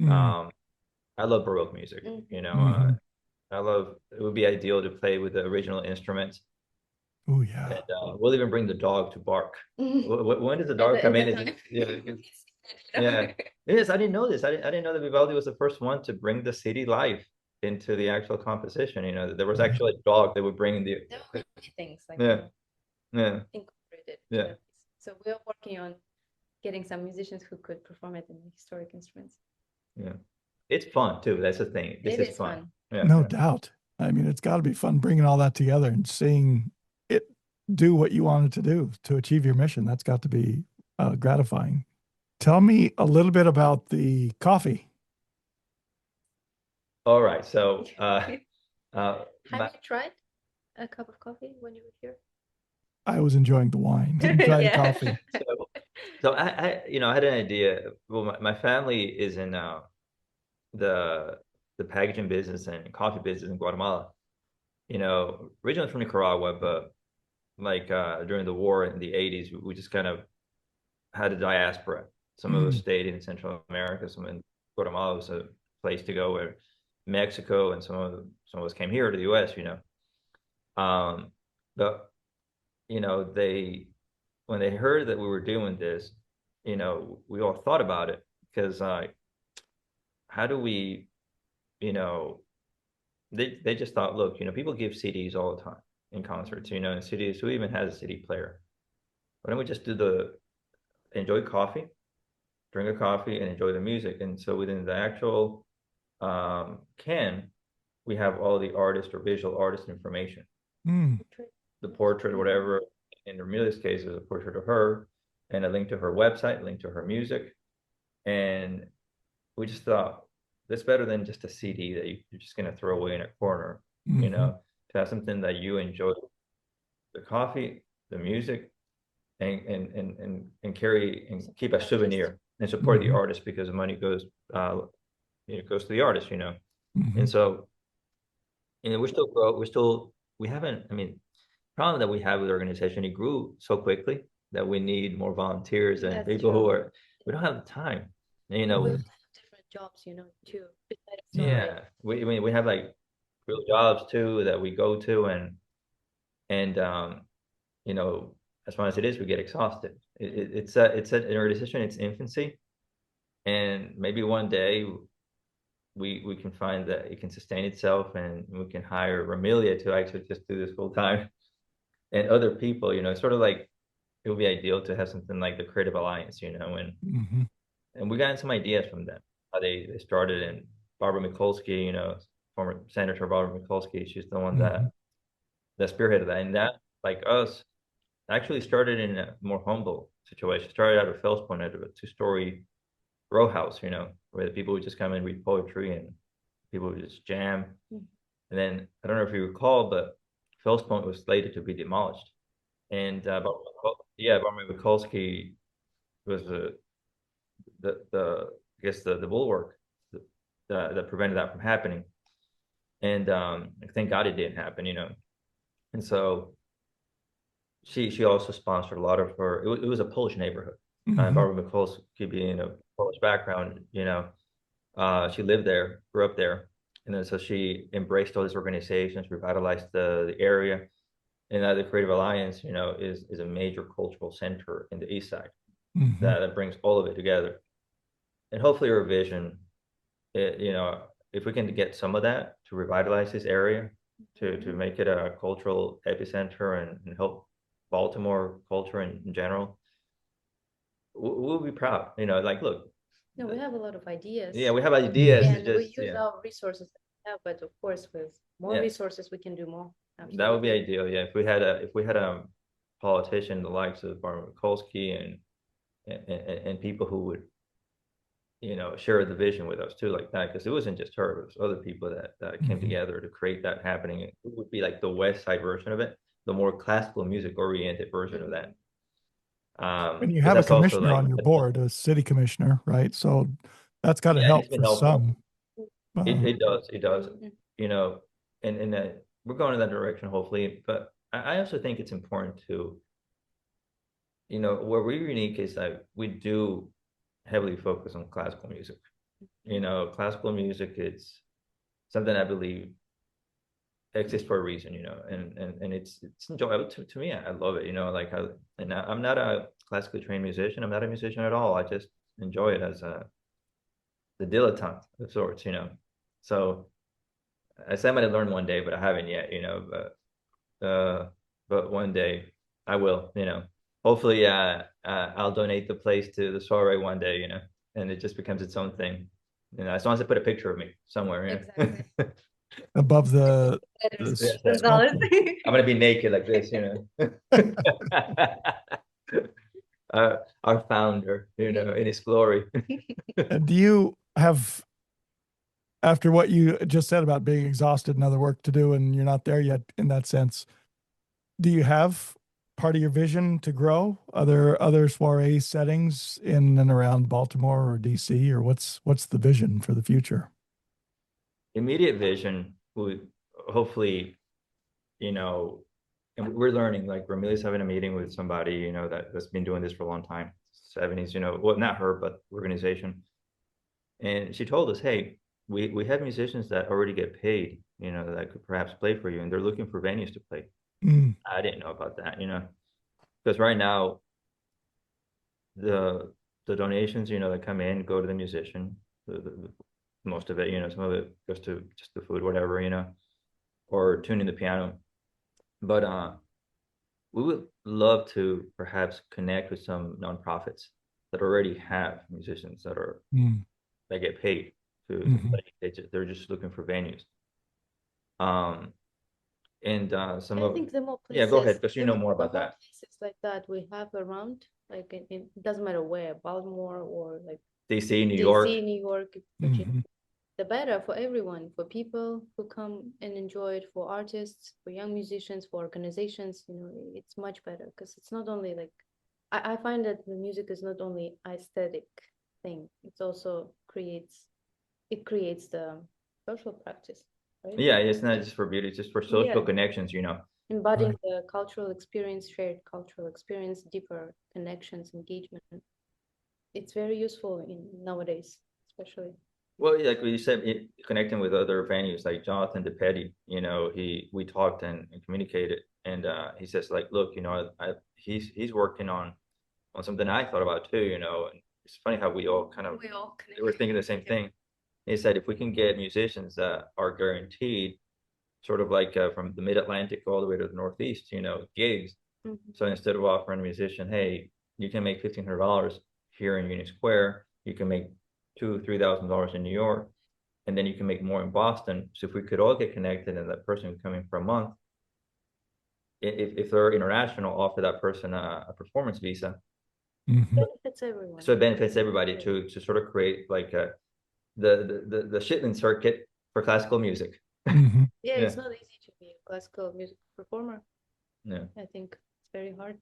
I love Baroque music. I love. It would be ideal to play with the original instruments. Oh yeah. And we'll even bring the dog to bark. When does the dog come in? Yeah. Yes, I didn't know this. I didn't know that Vivaldi was the first one to bring the city life into the actual composition. There was actually a dog that would bring in the things like incorporated. Yeah. So we're working on getting some musicians who could perform it in historic instruments. Yeah. It's fun too. That's the thing. This is fun. Yeah. No doubt. I mean, it's got to be fun bringing all that together and seeing it do what you wanted to do to achieve your mission. That's got to be gratifying. Tell me a little bit about the coffee. All right. So, have you tried a cup of coffee when you were here? I was enjoying the wine. Didn't try the coffee. So I had an idea. Well, my family is in the packaging business and coffee business in Guatemala. Originally from Nicaragua, but like during the war in the 80s, we just kind of had a diaspora. Some of us stayed in Central America, some in Guatemala was a place to go, where Mexico, and some of us came here to the US, But when they heard that we were doing this, we all thought about it, because how do we, they just thought, look, people give CDs all the time in concerts, and CDs, who even has a CD player? Why don't we just enjoy coffee, drink a coffee, and enjoy the music? And so within the actual can, we have all the artist or visual artist information, the portrait or whatever. In Ramilya's case, is a portrait of her, and a link to her website, a link to her music. And we just thought, that's better than just a CD that you're just going to throw away in a corner, to have something that you enjoy, the coffee, the music, and carry and keep a souvenir, and support the artist, because the money goes goes to the artist, And so, we're still we haven't, problem that we have with the organization, it grew so quickly that we need more volunteers and people who are, we don't have the time, we have different jobs, too. Yeah, we have like real jobs too that we go to, and as far as it is, we get exhausted. It's an organization, it's infancy, and maybe one day we can find that it can sustain itself, and we can hire Ramilya to actually just do this full time, and other people, sort of like it would be ideal to have something like the Creative Alliance, and we got some ideas from them. How they started, and Barbara Mikulski, former Senator Barbara Mikulski, she's the one that spearheaded that, and that, like us, actually started in a more humble situation. Started out of Fells Point at a 2-story row house, where the people would just come and read poetry and people would just jam. And then I don't know if you recall, but Fells Point was slated to be demolished. And Barbara Mikulski was the I guess the bulwark that prevented that from happening. And thank God it didn't happen, And so she also sponsored a lot of her. It was a Polish neighborhood. Barbara Mikulski being a Polish background, she lived there, grew up there, and then so she embraced all these organizations, revitalized the area, and the Creative Alliance, is a major cultural center in the East Side that brings all of it together, and hopefully her vision, if we can get some of that to revitalize this area, to make it a cultural epicenter and help Baltimore culture in general, we'll be proud. Like, look. No, we have a lot of ideas. Yeah, we have ideas. And we use our resources that we have, but of course, with more resources, we can do more. Absolutely. That would be ideal. Yeah, if we had a politician, the likes of Barbara Mikulski and people who would, share the vision with us too, like that, because it wasn't just her; it was other people that came together to create that happening. It would be like the West Side version of it, the more classical music oriented version of that. And you have a commissioner on your board, a city commissioner, right? So that's got to help for some. It does, and we're going in that direction, hopefully. But I also think it's important to, where we're unique is that we do heavily focus on classical music. Classical music, it's something I believe exists for a reason, and it's enjoyable to me. I love it, and I'm not a classically trained musician. I'm not a musician at all. I just enjoy it as the dilettante of sorts, So I said I'm going to learn one day, but I haven't yet, but one day I will, Hopefully, I'll donate the place to the Soiree one day, and it just becomes its own thing. As long as I put a picture of me somewhere. Exactly. Above the Gonzalez. I'm gonna be naked like this, Our founder, in his glory. Do you have, after what you just said about being exhausted and other work to do, and you're not there yet in that sense, do you have part of your vision to grow other soiree settings in and around Baltimore or DC, or what's the vision for the future? Immediate vision would hopefully, and we're learning, like Ramilya's having a meeting with somebody, that's been doing this for a long time, 70s, well, not her, but organization. And she told us, hey, we have musicians that already get paid, that could perhaps play for you, and they're looking for venues to play. I didn't know about that, because right now the donations, that come in go to the musician, the most of it, some of it goes to just the food, whatever, or tuning the piano. But we would love to perhaps connect with some nonprofits that already have musicians that get paid to play. They're just looking for venues. And some I think the more places, go ahead, because you know more about that. Places like that we have around, like it doesn't matter where, Baltimore or like DC, New York, Virginia, the better for everyone, for people who come and enjoy it, for artists, for young musicians, for organizations. It's much better because it's not only like I find that the music is not only aesthetic thing; it's also creates the social practice. Right? Yeah, it's not just for beauty, it's just for social connections, Embodying the cultural experience, shared cultural experience, deeper connections, engagement. It's very useful nowadays, especially. Well, like you said, connecting with other venues, like Jonathan DePetty, we talked and communicated, and he says, like, look, he's working on something I thought about too, and it's funny how we all we're thinking the same thing. He said if we can get musicians that are guaranteed, sort of like from the Mid-Atlantic all the way to the Northeast, gigs. So instead of offering a musician, hey, you can make $1,500 here in Union Square, you can make $2,000-3,000 in New York, and then you can make more in Boston. So if we could all get connected, and that person coming for a month, if they're international, offer that person a performance visa. Benefits everyone. So it benefits everybody to sort of create like the Chitlin circuit for classical music. Yeah, it's not easy to be a classical music performer. Yeah, I think it's very hard to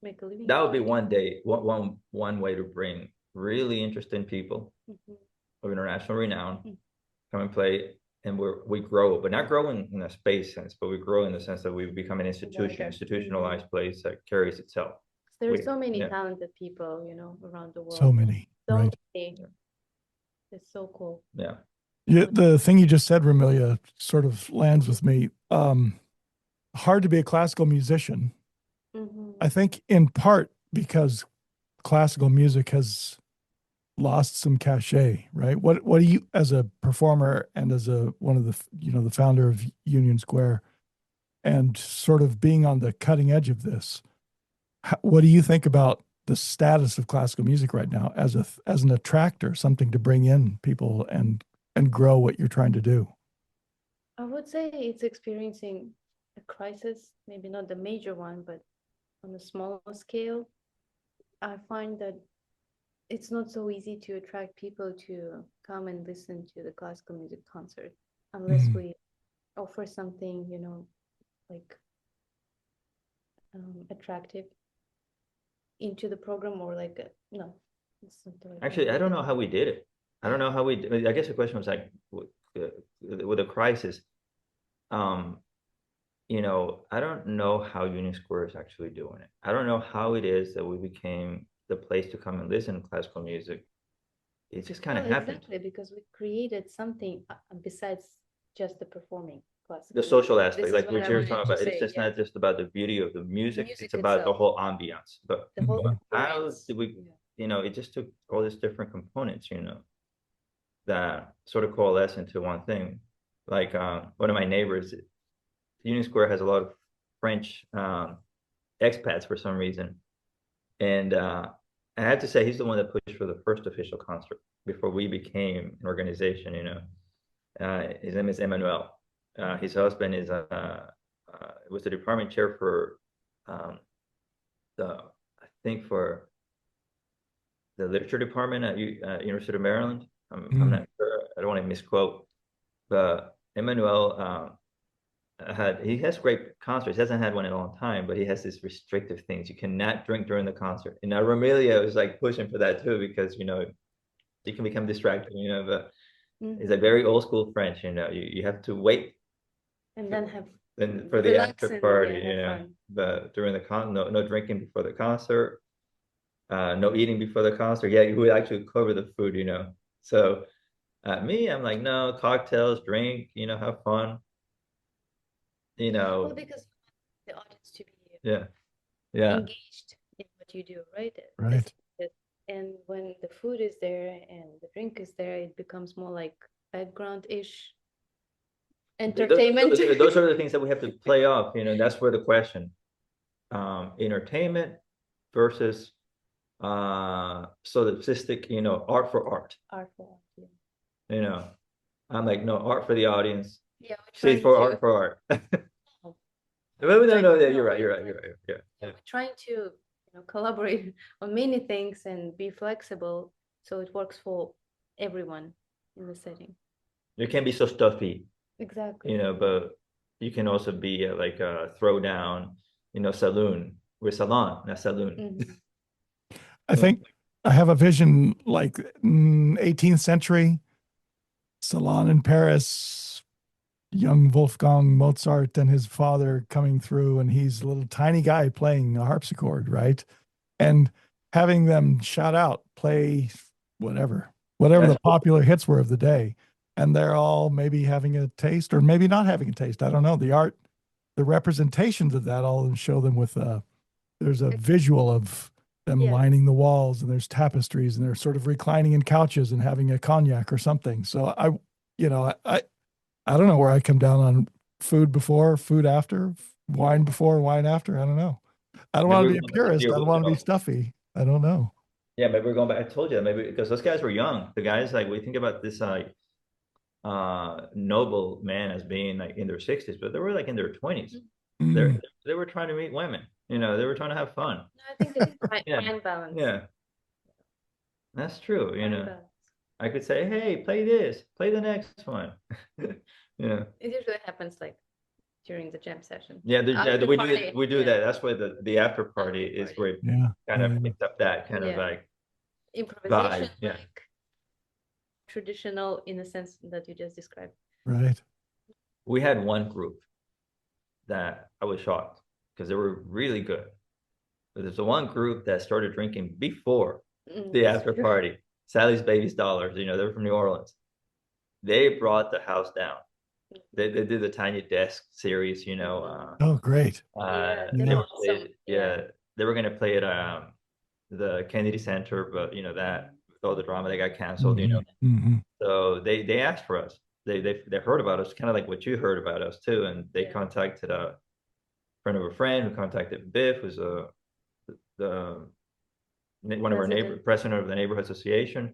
make a living. that would be one way to bring really interesting people of international renown come and play, and we grow, but not grow in a space sense, but we grow in the sense that we become an institutionalized place that carries itself. There are so many talented people, around the world. So many, right? Many. It's so cool. Yeah. Yeah, the thing you just said, Ramilya, sort of lands with me. Hard to be a classical musician. I think in part because classical music has lost some cachet, right? What do you, as a performer and as one of the, the founder of Union Square, and sort of being on the cutting edge of this, what do you think about the status of classical music right now as an attractor, something to bring in people and grow what you're trying to do? I would say it's experiencing a crisis, maybe not the major one, but on a smaller scale. I find that it's not so easy to attract people to come and listen to the classical music concert unless we offer something, like attractive into the program, or like no. Actually, I don't know how we did it. I don't know how I guess the question was like with a crisis. I don't know how Union Square is actually doing it. I don't know how it is that we became the place to come and listen to classical music. It just kind of happened. Exactly, because we created something besides just the performing classical. The social aspect, like we were talking about, it's just not just about the beauty of the music. It's about the whole ambiance. But how did we, it just took all these different components, that sort of coalesce into one thing. Like one of my neighbors, Union Square has a lot of French expats for some reason. And I have to say, he's the one that pushed for the first official concert before we became an organization, His name is Emmanuel. His husband is was the department chair for for the literature department at University of Maryland. I'm not sure. I don't want to misquote, but Emmanuel he has great concerts. He hasn't had one in a long time, but he has these restrictive things. You cannot drink during the concert. And now Ramilya was like pushing for that too, because you can become distracted. But it's a very old school French. You have to wait, and then have for the after party. But during the no drinking before the concert, no eating before the concert. Yeah, you would actually cover the food. So me, I'm like, no, cocktails, drink. Have fun. Well, because the audience to be engaged in what you do, right? Right. And when the food is there and the drink is there, it becomes more like background-ish entertainment. Those are the things that we have to play off. That's where the question, entertainment versus solipsistic, art for art. Art for art, I'm like, no, art for the audience. Yeah, stage for art for art. No, you're right. Yeah. We're trying to collaborate on many things and be flexible so it works for everyone in the setting. You can't be so stuffy. Exactly. But you can also be like a throwdown, saloon. We're salon, not saloon. I think I have a vision like 18th century salon in Paris, young Wolfgang Mozart and his father coming through, and he's a little tiny guy playing a harpsichord, right? And having them shout out, play whatever the popular hits were of the day. And they're all maybe having a taste or maybe not having a taste. I don't know. The art, the representations of that all show them with there's a visual of them lining the walls, and there's tapestries, and they're sort of reclining in couches and having a cognac or something. So I don't know where I come down on food before, food after, wine before, wine after. I don't know. I don't want to be a purist. I don't want to be stuffy. I don't know. Yeah, maybe we're going back. I told you that maybe because those guys were young. The guys, like, we think about this like noble man as being like in their 60s, but they were like in their 20s. They were trying to meet women. They were trying to have fun. No, I think it's fine balance. Yeah, that's true. I could say, hey, play this, play the next one. It usually happens like during the jam session. Yeah, we do that. That's why the after party is where it kind of picks up that kind of like improvisation, vibe. like traditional in the sense that you just described. Right. We had one group that I was shocked because they were really good. But there's the one group that started drinking before the after party. Sally's Baby's Dollars, they're from New Orleans. They brought the house down. They did the Tiny Desk series, Oh, great. They were going to play at the Kennedy Center, but that with all the drama, they got canceled. So they asked for us. They heard about us, kind of like what you heard about us too, and they contacted a friend of a friend who contacted Biff, who's one of our president of the neighborhood association,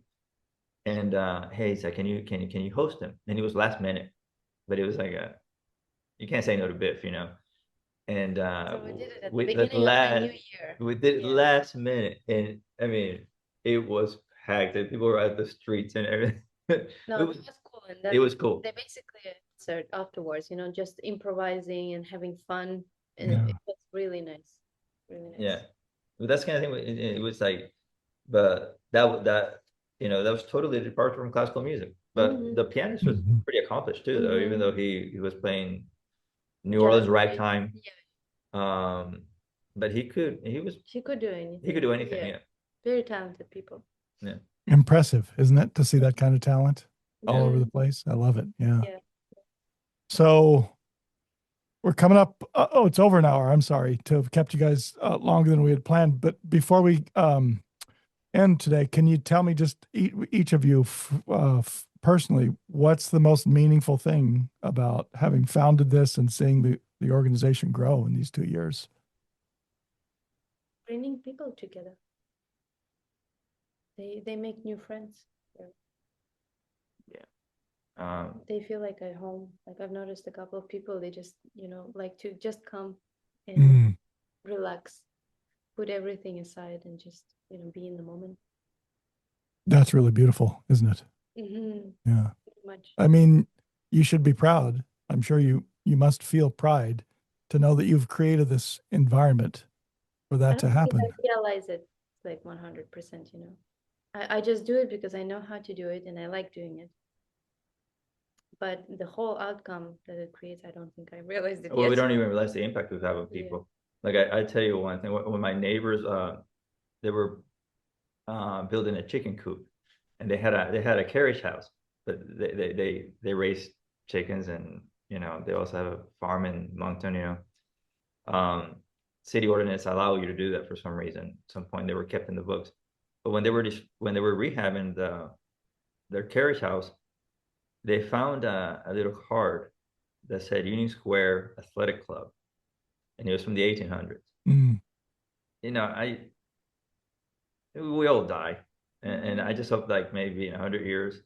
and hey, he said, can you host him? And he was last minute, but it was like you can't say no to Biff, And so we did it at the we beginning of the new year. We did it last minute, and I mean, it was packed. People were at the streets and everything. No, it was cool. And it was cool. They basically answered afterwards, just improvising and having fun, and it was really nice. Really nice. Yeah, but that's kind of thing. It was like, but that was totally a departure from classical music. But the pianist was pretty accomplished too, though, even though he was playing New Orleans ragtime. But he could do anything. He could do anything. Yeah. Very talented people. Yeah. Impressive, isn't it, to see that kind of talent all over the place? I love it. Yeah. So we're coming up. It's over an hour. I'm sorry to have kept you guys longer than we had planned. But before we end today, can you tell me, just each of you personally, what's the most meaningful thing about having founded this and seeing the organization grow in these 2 years? Bringing people together. They make new friends. They feel like at home. Like, I've noticed a couple of people, they just, like to just come and relax, put everything aside and just, be in the moment. That's really beautiful, isn't it? Yeah. Much. I mean, you should be proud. I'm sure you must feel pride to know that you've created this environment for that to happen. I realize it like 100%, I just do it because I know how to do it and I like doing it. But the whole outcome that it creates, I don't think I realized it yet. We don't even realize the impact we've had on people. Like, I tell you one thing, when my neighbors, they were building a chicken coop, and they had a carriage house, but they raise chickens, and they also have a farm in Moncton. City ordinance allow you to do that for some reason. At some point they were kept in the books, but when they were rehabbing their carriage house, they found a little card that said Union Square Athletic Club, and it was from the 1800s. We all die, and I just hope, like, maybe in 100 years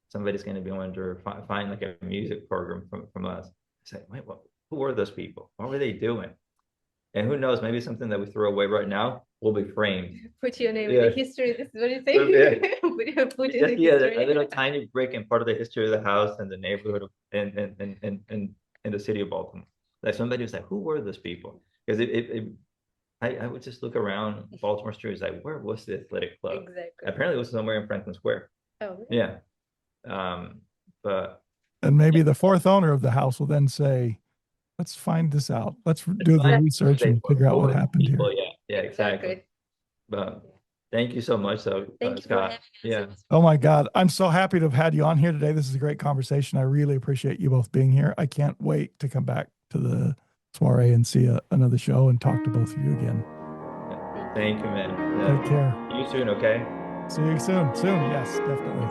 somebody's going to be able to find like a music program from us. Say, wait, who were those people? What were they doing? And who knows, maybe something that we throw away right now will be framed. Put your name in the history. This is what you say. Put just a little tiny brick in part of the history of the house and the neighborhood in the city of Baltimore. Like, somebody was like, who were those people? Because I would just look around Baltimore streets, like, where was the athletic club? Exactly. Apparently it was somewhere in Franklin Square. Oh, really? Yeah. And maybe the fourth owner of the house will then say, let's find this out. Let's do the research and figure out what happened here. Yeah, exactly. But thank you so much, Scott. Yeah. Oh my God. I'm so happy to have had you on here today. This is a great conversation. I really appreciate you both being here. I can't wait to come back to the soiree and see another show and talk to both of you again. Thank Thank you, man. Take care. See you soon, okay? See you soon. Soon, yes, definitely.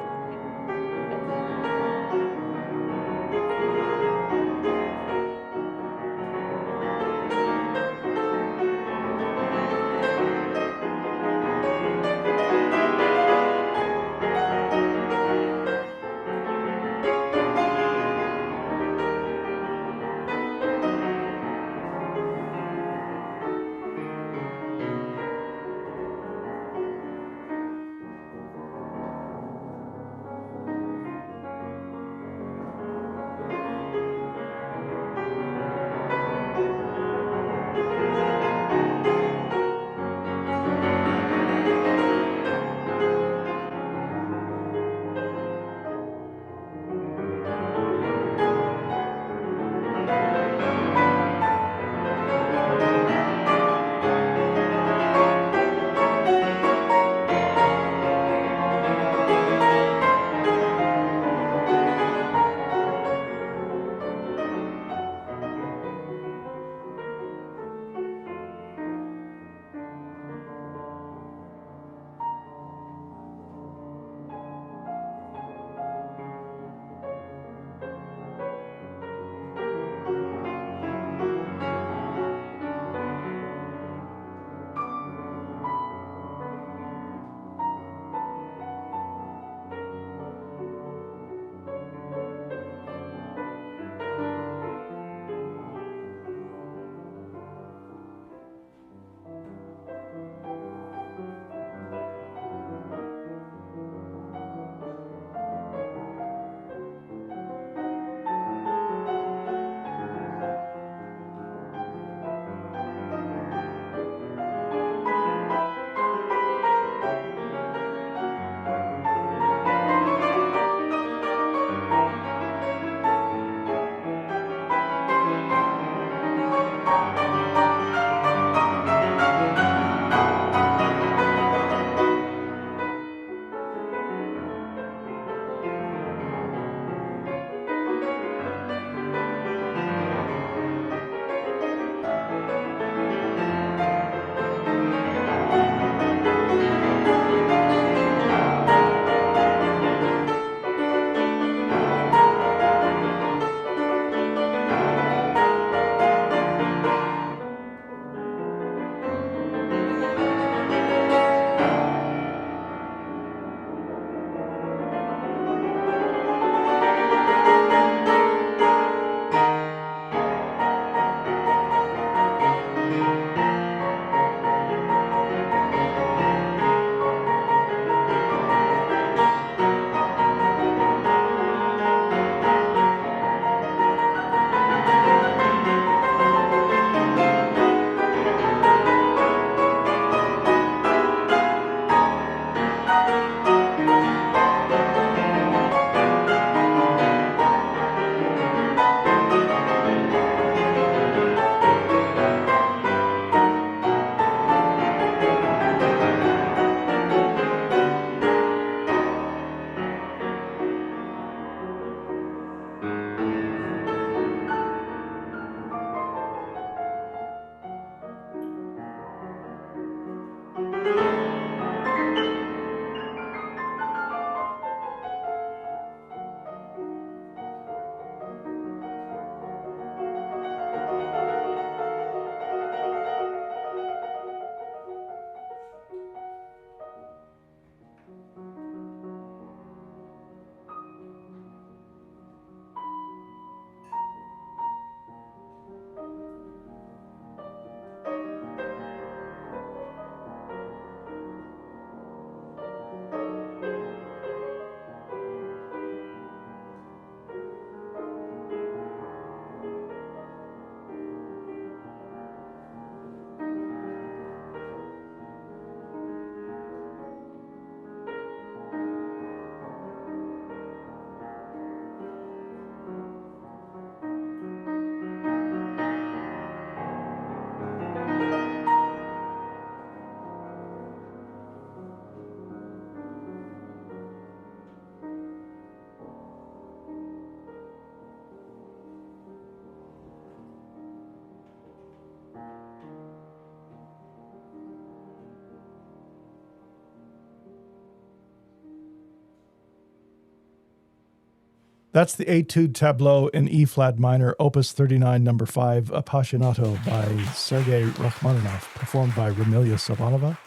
That's the Etude Tableau in E-flat minor, Opus 39, number 5, Appassionato by Sergei Rachmaninoff, performed by Ramilya Saubanova.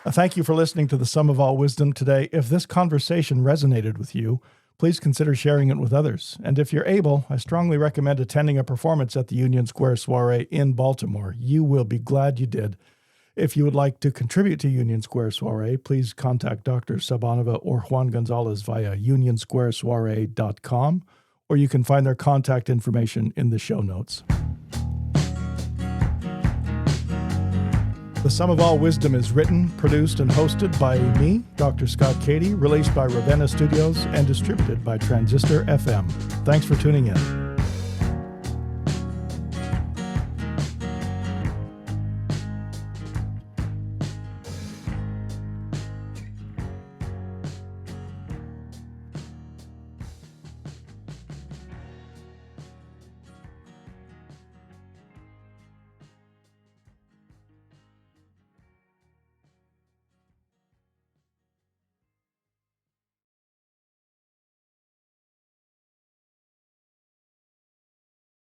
Thank you for listening to The Sum of All Wisdom today. If this conversation resonated with you, please consider sharing it with others. And if you're able, I strongly recommend attending a performance at the Union Square Soirée in Baltimore. You will be glad you did. If you would like to contribute to Union Square Soirée, please contact Dr. Saubanova or Juan Gonzalez via unionsquaresoiree.com, or you can find their contact information in the show notes. The Sum of All Wisdom is written, produced, and hosted by me, Dr. Scott Catey, released by Ravenna Studios, and distributed by Transistor FM. Thanks for tuning in.